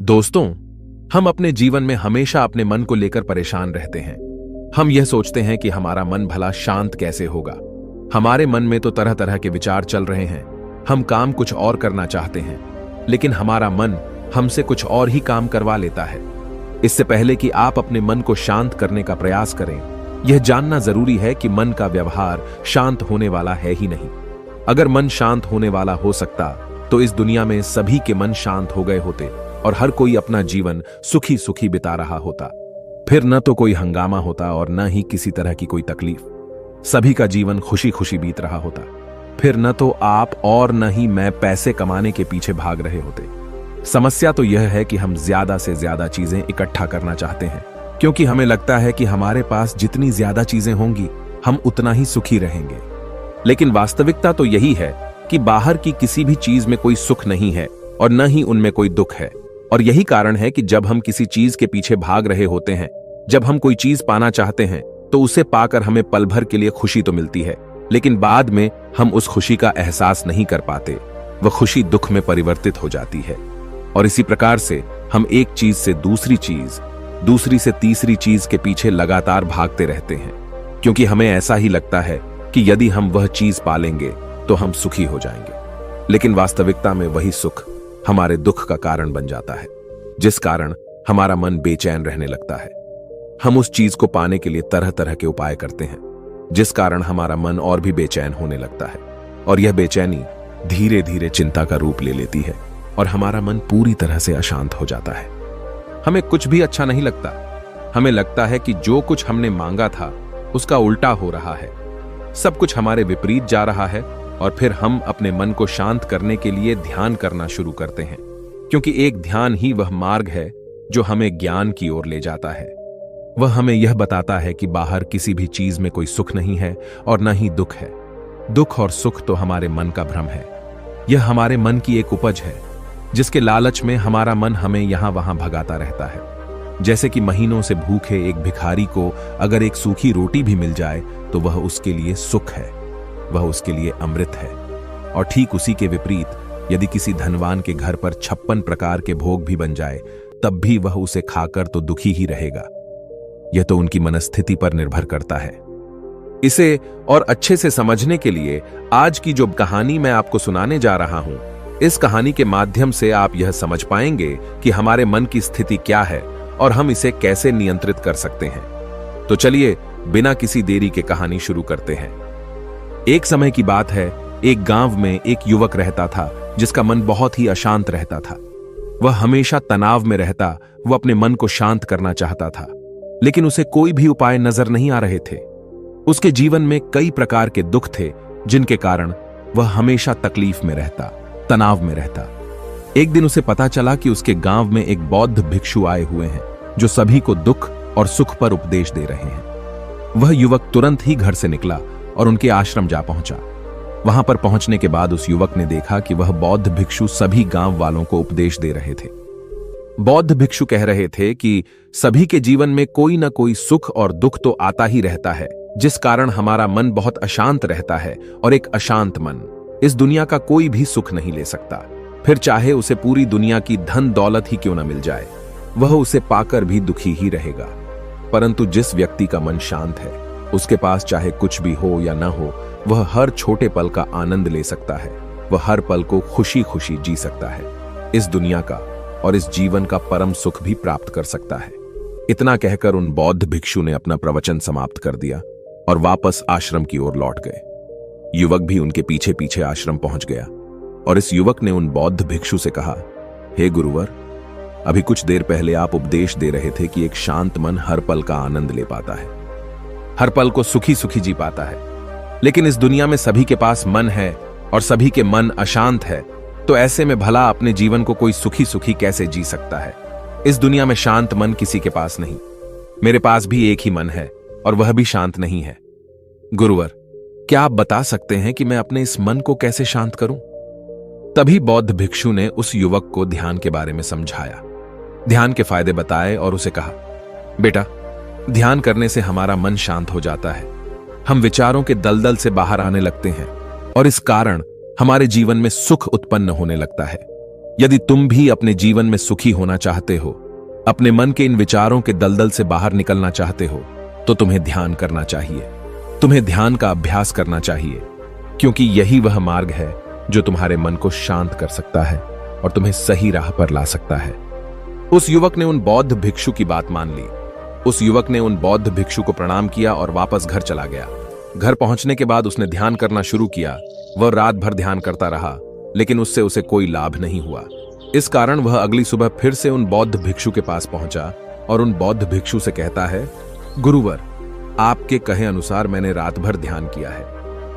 दोस्तों, हम अपने जीवन में हमेशा अपने मन को लेकर परेशान रहते हैं। हम यह सोचते हैं कि हमारा मन भला शांत कैसे होगा। हमारे मन में तो तरह तरह के विचार चल रहे हैं। हम काम कुछ और करना चाहते हैं, लेकिन हमारा मन हमसे कुछ और ही काम करवा लेता है। इससे पहले कि आप अपने मन को शांत करने का प्रयास करें, यह जानना जरूरी है कि मन का व्यवहार शांत होने वाला है ही नहीं। अगर मन शांत होने वाला हो सकता तो इस दुनिया में सभी के मन शांत हो गए होते और हर कोई अपना जीवन सुखी सुखी बिता रहा होता। फिर न तो कोई हंगामा होता और न ही किसी तरह की कोई तकलीफ। सभी का जीवन खुशी खुशी बीत रहा होता। फिर न तो आप और न ही मैं पैसे कमाने के पीछे भाग रहे होते। समस्या तो यह है कि हम ज्यादा से ज्यादा चीजें इकट्ठा करना चाहते हैं, क्योंकि हमें लगता है कि हमारे पास जितनी ज्यादा चीजें होंगी हम उतना ही सुखी रहेंगे। लेकिन वास्तविकता तो यही है कि बाहर की किसी भी चीज में कोई सुख नहीं है और न ही उनमें कोई दुख है। और यही कारण है कि जब हम किसी चीज के पीछे भाग रहे होते हैं, जब हम कोई चीज पाना चाहते हैं, तो उसे पाकर हमें पल भर के लिए खुशी तो मिलती है, लेकिन बाद में हम उस खुशी का एहसास नहीं कर पाते। वह खुशी दुख में परिवर्तित हो जाती है। और इसी प्रकार से हम एक चीज से दूसरी चीज, दूसरी से तीसरी चीज के पीछे लगातार भागते रहते हैं, क्योंकि हमें ऐसा ही लगता है कि यदि हम वह चीज पालेंगे तो हम सुखी हो जाएंगे। लेकिन वास्तविकता में वही सुख हमारे दुख का कारण बन जाता है, जिस कारण हमारा मन बेचैन रहने लगता है। हम उस चीज को पाने के लिए तरह तरह के उपाय करते हैं, जिस कारण हमारा मन और भी बेचैन होने लगता है। और यह बेचैनी धीरे धीरे चिंता का रूप ले लेती है और हमारा मन पूरी तरह से अशांत हो जाता है। हमें कुछ भी अच्छा नहीं लगता। हमें लगता है कि जो कुछ हमने मांगा था उसका उल्टा हो रहा है। सब कुछ हमारे विपरीत जा रहा है। और फिर हम अपने मन को शांत करने के लिए ध्यान करना शुरू करते हैं, क्योंकि एक ध्यान ही वह मार्ग है जो हमें ज्ञान की ओर ले जाता है। वह हमें यह बताता है कि बाहर किसी भी चीज में कोई सुख नहीं है और न ही दुख है। दुख और सुख तो हमारे मन का भ्रम है। यह हमारे मन की एक उपज है, जिसके लालच में हमारा मन हमें यहां वहां भगाता रहता है। जैसे कि महीनों से भूखे एक भिखारी को अगर एक सूखी रोटी भी मिल जाए तो वह उसके लिए सुख है, वह उसके लिए अमृत है। और ठीक उसी के विपरीत यदि किसी धनवान के घर पर 56 प्रकार के भोग भी बन जाए, तब भी वह उसे खाकर तो दुखी ही रहेगा। यह तो उनकी मनस्थिति पर निर्भर करता है। इसे और अच्छे से समझने के लिए आज की जो कहानी मैं आपको सुनाने जा रहा हूं, इस कहानी के माध्यम से आप यह समझ पाएंगे कि हमारे मन की स्थिति क्या है और हम इसे कैसे नियंत्रित कर सकते हैं। तो चलिए बिना किसी देरी के कहानी शुरू करते हैं। एक समय की बात है, एक गांव में एक युवक रहता था जिसका मन बहुत ही अशांत रहता था। वह हमेशा तनाव में रहता। वह अपने मन को शांत करना चाहता था, लेकिन उसे कोई भी उपाय नजर नहीं आ रहे थे। उसके जीवन में कई प्रकार के दुख थे, जिनके कारण वह हमेशा तकलीफ में रहता, तनाव में रहता। एक दिन उसे पता चला कि उसके गांव में एक बौद्ध भिक्षु आए हुए हैं, जो सभी को दुख और सुख पर उपदेश दे रहे हैं। वह युवक तुरंत ही घर से निकला और उनके आश्रम जा पहुंचा। वहां पर पहुंचने के बाद उस युवक ने देखा कि वह बौद्ध भिक्षु सभी गांव वालों को उपदेश दे रहे थे। बौद्ध भिक्षु कह रहे थे कि सभी के जीवन में कोई ना कोई सुख और दुख तो आता ही रहता है, जिस कारण हमारा मन बहुत अशांत रहता है। और एक अशांत मन इस दुनिया का कोई भी सुख नहीं ले सकता। फिर चाहे उसे पूरी दुनिया की धन दौलत ही क्यों ना मिल जाए, वह उसे पाकर भी दुखी ही रहेगा। परंतु जिस व्यक्ति का मन शांत है, उसके पास चाहे कुछ भी हो या ना हो, वह हर छोटे पल का आनंद ले सकता है। वह हर पल को खुशी खुशी जी सकता है। इस दुनिया का और इस जीवन का परम सुख भी प्राप्त कर सकता है। इतना कहकर उन बौद्ध भिक्षु ने अपना प्रवचन समाप्त कर दिया और वापस आश्रम की ओर लौट गए। युवक भी उनके पीछे पीछे आश्रम पहुंच गया और इस युवक ने उन बौद्ध भिक्षु से कहा, हे गुरुवर, अभी कुछ देर पहले आप उपदेश दे रहे थे कि एक शांत मन हर पल का आनंद ले पाता है, हर पल को सुखी सुखी जी पाता है। लेकिन इस दुनिया में सभी के पास मन है और सभी के मन अशांत है, तो ऐसे में भला अपने जीवन को कोई सुखी सुखी कैसे जी सकता है। इस दुनिया में शांत मन किसी के पास नहीं। मेरे पास भी एक ही मन है और वह भी शांत नहीं है। गुरुवर, क्या आप बता सकते हैं कि मैं अपने इस मन को कैसे शांत करूं? तभी बौद्ध भिक्षु ने उस युवक को ध्यान के बारे में समझाया, ध्यान के फायदे बताए और उसे कहा, बेटा, ध्यान करने से हमारा मन शांत हो जाता है। हम विचारों के दलदल से बाहर आने लगते हैं और इस कारण हमारे जीवन में सुख उत्पन्न होने लगता है। यदि तुम भी अपने जीवन में सुखी होना चाहते हो, अपने मन के इन विचारों के दलदल से बाहर निकलना चाहते हो, तो तुम्हें ध्यान करना चाहिए। तुम्हें ध्यान का अभ्यास करना चाहिए, क्योंकि यही वह मार्ग है जो तुम्हारे मन को शांत कर सकता है और तुम्हें सही राह पर ला सकता है। उस युवक ने उन बौद्ध भिक्षु की बात मान ली। उस युवक ने उन बौद्ध भिक्षु को प्रणाम किया और वापस घर चला गया। घर पहुंचने के बाद उसने ध्यान करना शुरू किया। वह रात भर ध्यान करता रहा, लेकिन उससे उसे कोई लाभ नहीं हुआ। इस कारण वह अगली सुबह फिर से उन बौद्ध भिक्षु के पास पहुंचा और उन बौद्ध भिक्षु से कहता है, गुरुवर, आपके कहे अनुसार मैंने रात भर ध्यान किया है,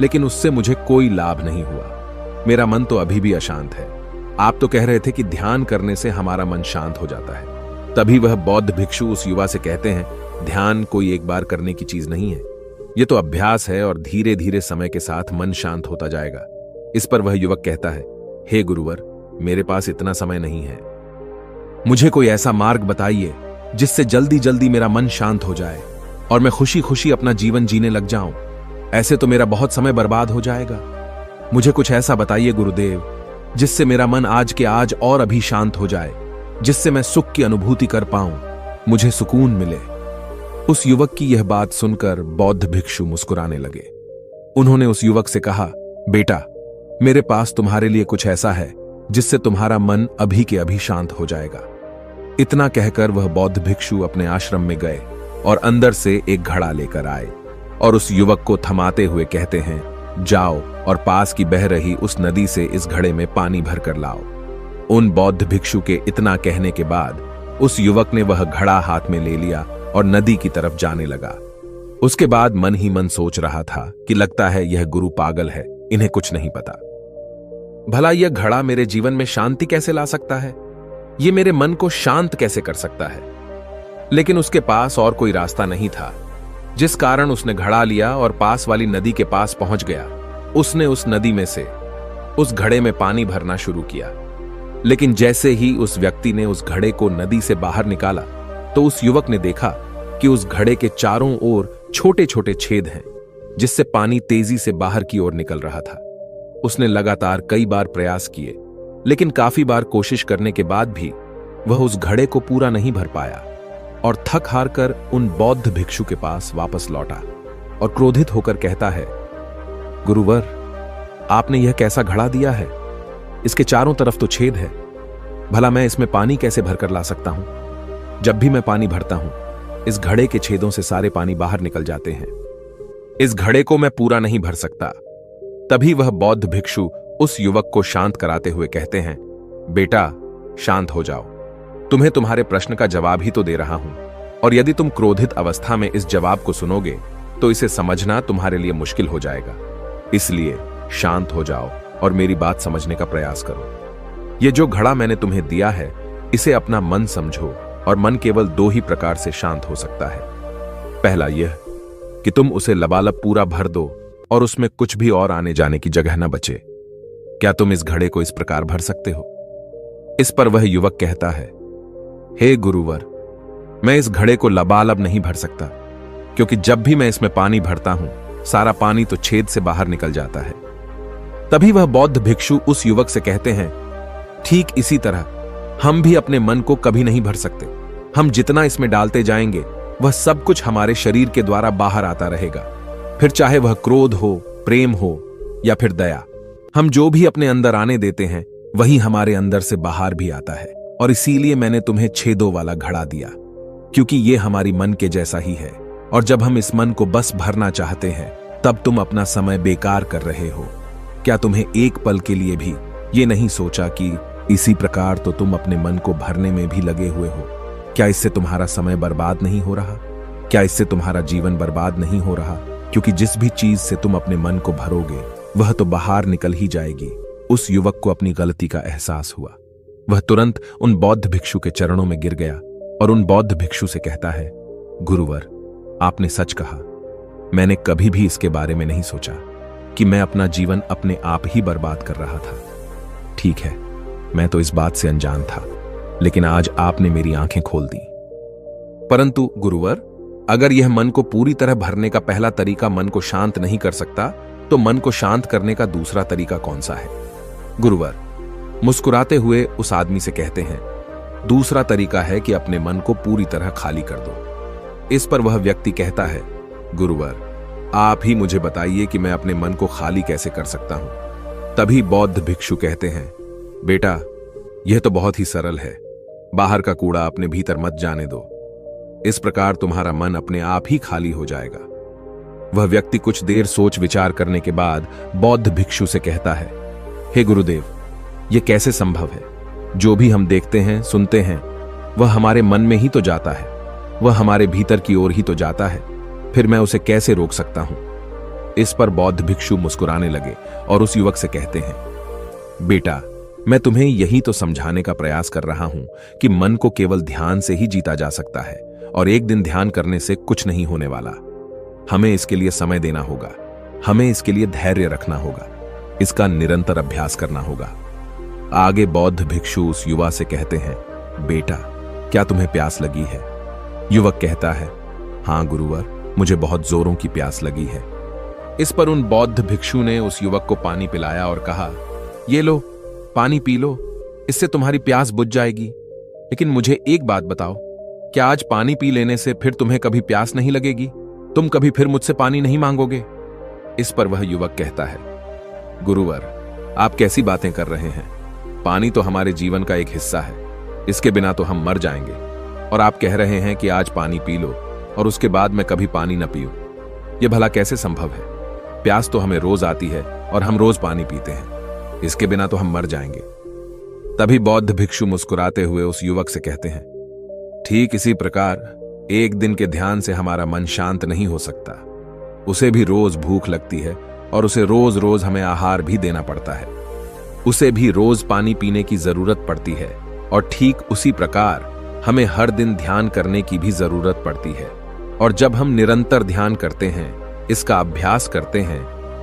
लेकिन उससे मुझे कोई लाभ नहीं हुआ। मेरा मन तो अभी भी अशांत है। आप तो कह रहे थे कि ध्यान करने से हमारा मन शांत हो जाता है। तभी वह बौद्ध भिक्षु उस युवा से कहते हैं, ध्यान कोई एक बार करने की चीज नहीं है, यह तो अभ्यास है और धीरे धीरे समय के साथ मन शांत होता जाएगा। इस पर वह युवक कहता है, हे गुरुवर, मेरे पास इतना समय नहीं है। मुझे कोई ऐसा मार्ग बताइए जिससे जल्दी जल्दी मेरा मन शांत हो जाए और मैं खुशी खुशी अपना जीवन जीने लग जाऊं। ऐसे तो मेरा बहुत समय बर्बाद हो जाएगा। मुझे कुछ ऐसा बताइए गुरुदेव, जिससे मेरा मन आज के आज और अभी शांत हो जाए, जिससे मैं सुख की अनुभूति कर पाऊं, मुझे सुकून मिले। उस युवक की यह बात सुनकर बौद्ध भिक्षु मुस्कुराने लगे। उन्होंने उस युवक से कहा, बेटा, मेरे पास तुम्हारे लिए कुछ ऐसा है जिससे तुम्हारा मन अभी के अभी शांत हो जाएगा। इतना कहकर वह बौद्ध भिक्षु अपने आश्रम में गए और अंदर से एक घड़ा लेकर आए और उस युवक को थमाते हुए कहते हैं, जाओ और पास की बह रही उस नदी से इस घड़े में पानी भर कर लाओ। उन बौद्ध भिक्षु के इतना कहने के बाद उस युवक ने वह घड़ा हाथ में ले लिया और नदी की तरफ जाने लगा। उसके बाद मन ही मन सोच रहा था कि लगता है यह गुरु पागल है, इन्हें कुछ नहीं पता। भला यह घड़ा मेरे जीवन में शांति कैसे ला सकता है? यह मेरे मन को शांत कैसे कर सकता है? लेकिन उसके पास और कोई रास्ता नहीं था, जिस कारण उसने घड़ा लिया और पास वाली नदी के पास पहुंच गया। उसने उस नदी में से उस घड़े में पानी भरना शुरू किया, लेकिन जैसे ही उस व्यक्ति ने उस घड़े को नदी से बाहर निकाला, तो उस युवक ने देखा कि उस घड़े के चारों ओर छोटे छोटे छेद हैं, जिससे पानी तेजी से बाहर की ओर निकल रहा था। उसने लगातार कई बार प्रयास किए, लेकिन काफी बार कोशिश करने के बाद भी वह उस घड़े को पूरा नहीं भर पाया और थक हार कर उन बौद्ध भिक्षु के पास वापस लौटा और क्रोधित होकर कहता है, गुरुवर, आपने यह कैसा घड़ा दिया है? इसके चारों तरफ तो छेद है। भला मैं इसमें पानी कैसे भरकर ला सकता हूं? जब भी मैं पानी भरता हूं, इस घड़े के छेदों से सारे पानी बाहर निकल जाते हैं। इस घड़े को मैं पूरा नहीं भर सकता। तभी वह बौद्ध भिक्षु उस युवक को शांत कराते हुए कहते हैं, बेटा, शांत हो जाओ। तुम्हें तुम्हारे प्रश्न का जवाब ही तो दे रहा हूं, और यदि तुम क्रोधित अवस्था में इस जवाब को सुनोगे तो इसे समझना तुम्हारे लिए मुश्किल हो जाएगा। इसलिए शांत हो जाओ और मेरी बात समझने का प्रयास करो। ये जो घड़ा मैंने तुम्हें दिया है, इसे अपना मन समझो, और मन केवल दो ही प्रकार से शांत हो सकता है। पहला यह कि तुम उसे लबालब पूरा भर दो और उसमें कुछ भी और आने जाने की जगह न बचे। क्या तुम इस घड़े को इस प्रकार भर सकते हो? इस पर वह युवक कहता है, हे गुरुवर, मैं इस घड़े को लबालब नहीं भर सकता, क्योंकि जब भी मैं इसमें पानी भरता हूं, सारा पानी तो छेद से बाहर निकल जाता है। तभी वह बौद्ध भिक्षु उस युवक से कहते हैं, ठीक इसी तरह हम भी अपने मन को कभी नहीं भर सकते। हम जितना इसमें डालते जाएंगे, वह सब कुछ हमारे शरीर के द्वारा बाहर आता रहेगा। फिर चाहे वह क्रोध हो, प्रेम हो या फिर दया, हम जो भी अपने अंदर आने देते हैं, वही हमारे अंदर से बाहर भी आता है। और इसीलिए मैंने तुम्हें छेदों वाला घड़ा दिया, क्योंकि यह हमारी मन के जैसा ही है। और जब हम इस मन को बस भरना चाहते हैं, तब तुम अपना समय बेकार कर रहे हो। क्या तुम्हें एक पल के लिए भी ये नहीं सोचा कि इसी प्रकार तो तुम अपने मन को भरने में भी लगे हुए हो? क्या इससे तुम्हारा समय बर्बाद नहीं हो रहा? क्या इससे तुम्हारा जीवन बर्बाद नहीं हो रहा? क्योंकि जिस भी चीज से तुम अपने मन को भरोगे, वह तो बाहर निकल ही जाएगी। उस युवक को अपनी गलती का एहसास हुआ। वह तुरंत उन बौद्ध भिक्षु के चरणों में गिर गया और उन बौद्ध भिक्षु से कहता है, गुरुवर, आपने सच कहा। मैंने कभी भी इसके बारे में नहीं सोचा कि मैं अपना जीवन अपने आप ही बर्बाद कर रहा था। ठीक है, मैं तो इस बात से अनजान था, लेकिन आज आपने मेरी आंखें खोल दी। परंतु गुरुवर, अगर यह मन को पूरी तरह भरने का पहला तरीका मन को शांत नहीं कर सकता, तो मन को शांत करने का दूसरा तरीका कौन सा है? गुरुवर, मुस्कुराते हुए उस आदमी से कहते हैं, दूसरा तरीका है कि अपने मन को पूरी तरह खाली कर दो। इस पर वह व्यक्ति कहता है, गुरुवर आप ही मुझे बताइए कि मैं अपने मन को खाली कैसे कर सकता हूं। तभी बौद्ध भिक्षु कहते हैं, बेटा यह तो बहुत ही सरल है, बाहर का कूड़ा अपने भीतर मत जाने दो, इस प्रकार तुम्हारा मन अपने आप ही खाली हो जाएगा। वह व्यक्ति कुछ देर सोच विचार करने के बाद बौद्ध भिक्षु से कहता है, हे गुरुदेव यह कैसे संभव है? जो भी हम देखते हैं सुनते हैं वह हमारे मन में ही तो जाता है, वह हमारे भीतर की ओर ही तो जाता है, फिर मैं उसे कैसे रोक सकता हूं? इस पर बौद्ध भिक्षु मुस्कुराने लगे और उस युवक से कहते हैं, बेटा मैं तुम्हें यही तो समझाने का प्रयास कर रहा हूं कि मन को केवल ध्यान से ही जीता जा सकता है और एक दिन ध्यान करने से कुछ नहीं होने वाला। हमें इसके लिए समय देना होगा, हमें इसके लिए धैर्य रखना होगा, इसका निरंतर अभ्यास करना होगा। आगे बौद्ध भिक्षु उस युवा से कहते हैं, बेटा क्या तुम्हें प्यास लगी है? युवक कहता है, हां गुरुवर मुझे बहुत जोरों की प्यास लगी है। इस पर उन बौद्ध भिक्षु ने उस युवक को पानी पिलाया और कहा, ये लो पानी पी लो, इससे तुम्हारी प्यास बुझ जाएगी। लेकिन मुझे एक बात बताओ, क्या आज पानी पी लेने से फिर तुम्हें कभी प्यास नहीं लगेगी? तुम कभी फिर मुझसे पानी नहीं मांगोगे? इस पर वह युवक कहता है, गुरुवर आप कैसी बातें कर रहे हैं? पानी तो हमारे जीवन का एक हिस्सा है, इसके बिना तो हम मर जाएंगे, और आप कह रहे हैं कि आज पानी पी लो और उसके बाद मैं कभी पानी न पीऊं। यह भला कैसे संभव है? प्यास तो हमें रोज आती है और हम रोज पानी पीते हैं, इसके बिना तो हम मर जाएंगे। तभी बौद्ध भिक्षु मुस्कुराते हुए उस युवक से कहते हैं, ठीक इसी प्रकार एक दिन के ध्यान से हमारा मन शांत नहीं हो सकता, उसे भी रोज भूख लगती है और उसे रोज रोज हमें आहार भी देना पड़ता है, उसे भी रोज पानी पीने की जरूरत पड़ती है, और ठीक उसी प्रकार हमें हर दिन ध्यान करने की भी जरूरत पड़ती है। और जब हम निरंतर ध्यान करते हैं, इसका अभ्यास करते हैं,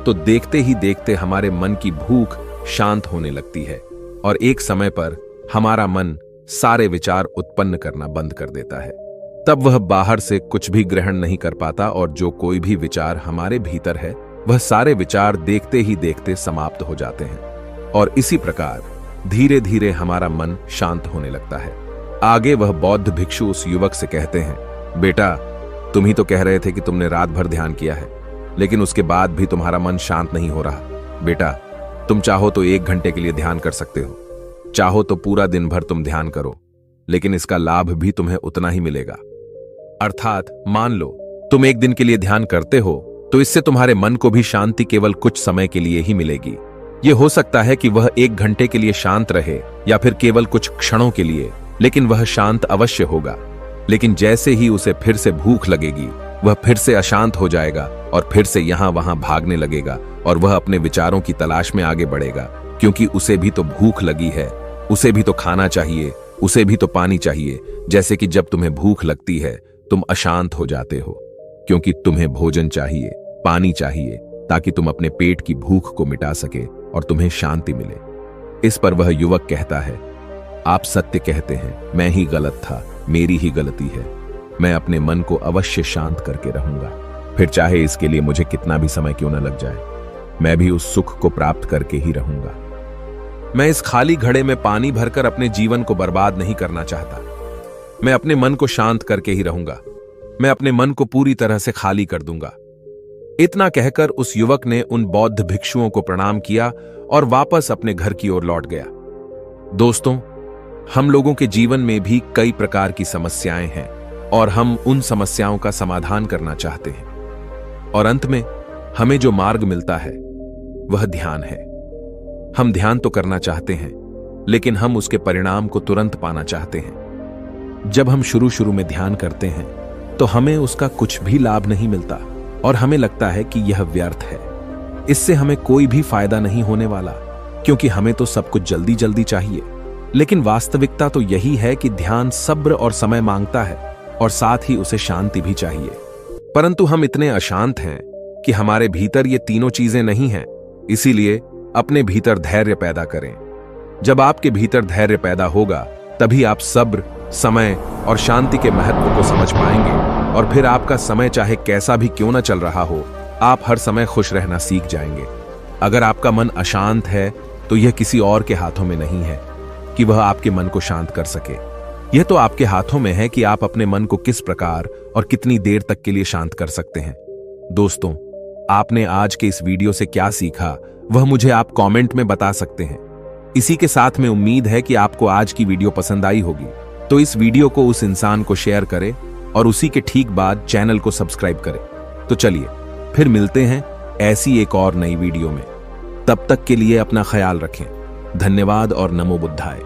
तो देखते ही देखते हमारे मन की भूख शांत होने लगती है और एक समय पर हमारा मन सारे विचार उत्पन्न करना बंद कर देता है। तब वह बाहर से कुछ भी ग्रहण नहीं कर पाता और जो कोई भी विचार हमारे भीतर है वह सारे विचार देखते ही देखते समाप्त हो जाते हैं, और इसी प्रकार धीरे धीरे हमारा मन शांत होने लगता है। आगे वह बौद्ध भिक्षु उस युवक से कहते हैं, बेटा तुम ही तो कह रहे थे कि तुमने रात भर ध्यान किया है, लेकिन उसके बाद भी तुम्हारा मन शांत नहीं हो रहा। बेटा तुम चाहो तो 1 घंटे के लिए ध्यान कर सकते हो, चाहो तो पूरा दिन भर तुम ध्यान करो, लेकिन इसका लाभ भी तुम्हें उतना ही मिलेगा। अर्थात मान लो तुम 1 दिन के लिए ध्यान करते हो तो इससे तुम्हारे मन को भी शांति केवल कुछ समय के लिए ही मिलेगी। यह हो सकता है कि वह 1 घंटे के लिए शांत रहे या फिर केवल कुछ क्षणों के लिए, लेकिन वह शांत अवश्य होगा। लेकिन जैसे ही उसे फिर से भूख लगेगी वह फिर से अशांत हो जाएगा और फिर से यहां वहां भागने लगेगा और वह अपने विचारों की तलाश में आगे बढ़ेगा, क्योंकि उसे भी तो भूख लगी है, उसे भी तो खाना चाहिए, उसे भी तो पानी चाहिए। जैसे कि जब तुम्हें भूख लगती है तुम अशांत हो जाते हो, क्योंकि तुम्हें भोजन चाहिए, पानी चाहिए, ताकि तुम अपने पेट की भूख को मिटा सके और तुम्हें शांति मिले। इस पर वह युवक कहता है, आप सत्य कहते हैं, मैं ही गलत था, मेरी ही गलती है। मैं अपने मन को अवश्य शांत करके रहूंगा, फिर चाहे इसके लिए मुझे कितना भी समय क्यों न लग जाए, मैं भी उस सुख को प्राप्त करके ही रहूंगा। मैं इस खाली घड़े में पानी भरकर अपने जीवन को बर्बाद नहीं करना चाहता। मैं अपने मन को शांत करके ही रहूंगा, मैं अपने मन को पूरी तरह से खाली कर दूंगा। इतना कहकर उस युवक ने उन बौद्ध भिक्षुओं को प्रणाम किया और वापस अपने घर की ओर लौट गया। दोस्तों, हम लोगों के जीवन में भी कई प्रकार की समस्याएं हैं और हम उन समस्याओं का समाधान करना चाहते हैं, और अंत में हमें जो मार्ग मिलता है वह ध्यान है। हम ध्यान तो करना चाहते हैं, लेकिन हम उसके परिणाम को तुरंत पाना चाहते हैं। जब हम शुरू शुरू में ध्यान करते हैं तो हमें उसका कुछ भी लाभ नहीं मिलता और हमें लगता है कि यह व्यर्थ है, इससे हमें कोई भी फायदा नहीं होने वाला, क्योंकि हमें तो सब कुछ जल्दी जल्दी चाहिए। लेकिन वास्तविकता तो यही है कि ध्यान सब्र और समय मांगता है और साथ ही उसे शांति भी चाहिए। परंतु हम इतने अशांत हैं कि हमारे भीतर ये तीनों चीजें नहीं हैं। इसीलिए अपने भीतर धैर्य पैदा करें। जब आपके भीतर धैर्य पैदा होगा तभी आप सब्र, समय और शांति के महत्व को समझ पाएंगे, और फिर आपका समय चाहे कैसा भी क्यों न चल रहा हो, आप हर समय खुश रहना सीख जाएंगे। अगर आपका मन अशांत है तो यह किसी और के हाथों में नहीं है कि वह आपके मन को शांत कर सके। यह तो आपके हाथों में है कि आप अपने मन को किस प्रकार और कितनी देर तक के लिए शांत कर सकते हैं। दोस्तों, आपने आज के इस वीडियो से क्या सीखा वह मुझे आप कमेंट में बता सकते हैं। इसी के साथ में उम्मीद है कि आपको आज की वीडियो पसंद आई होगी, तो इस वीडियो को उस इंसान को शेयर करें और उसी के ठीक बाद चैनल को सब्सक्राइब करें। तो चलिए फिर मिलते हैं ऐसी एक और नई वीडियो में। तब तक के लिए अपना ख्याल रखें। धन्यवाद और नमो बुद्धाय।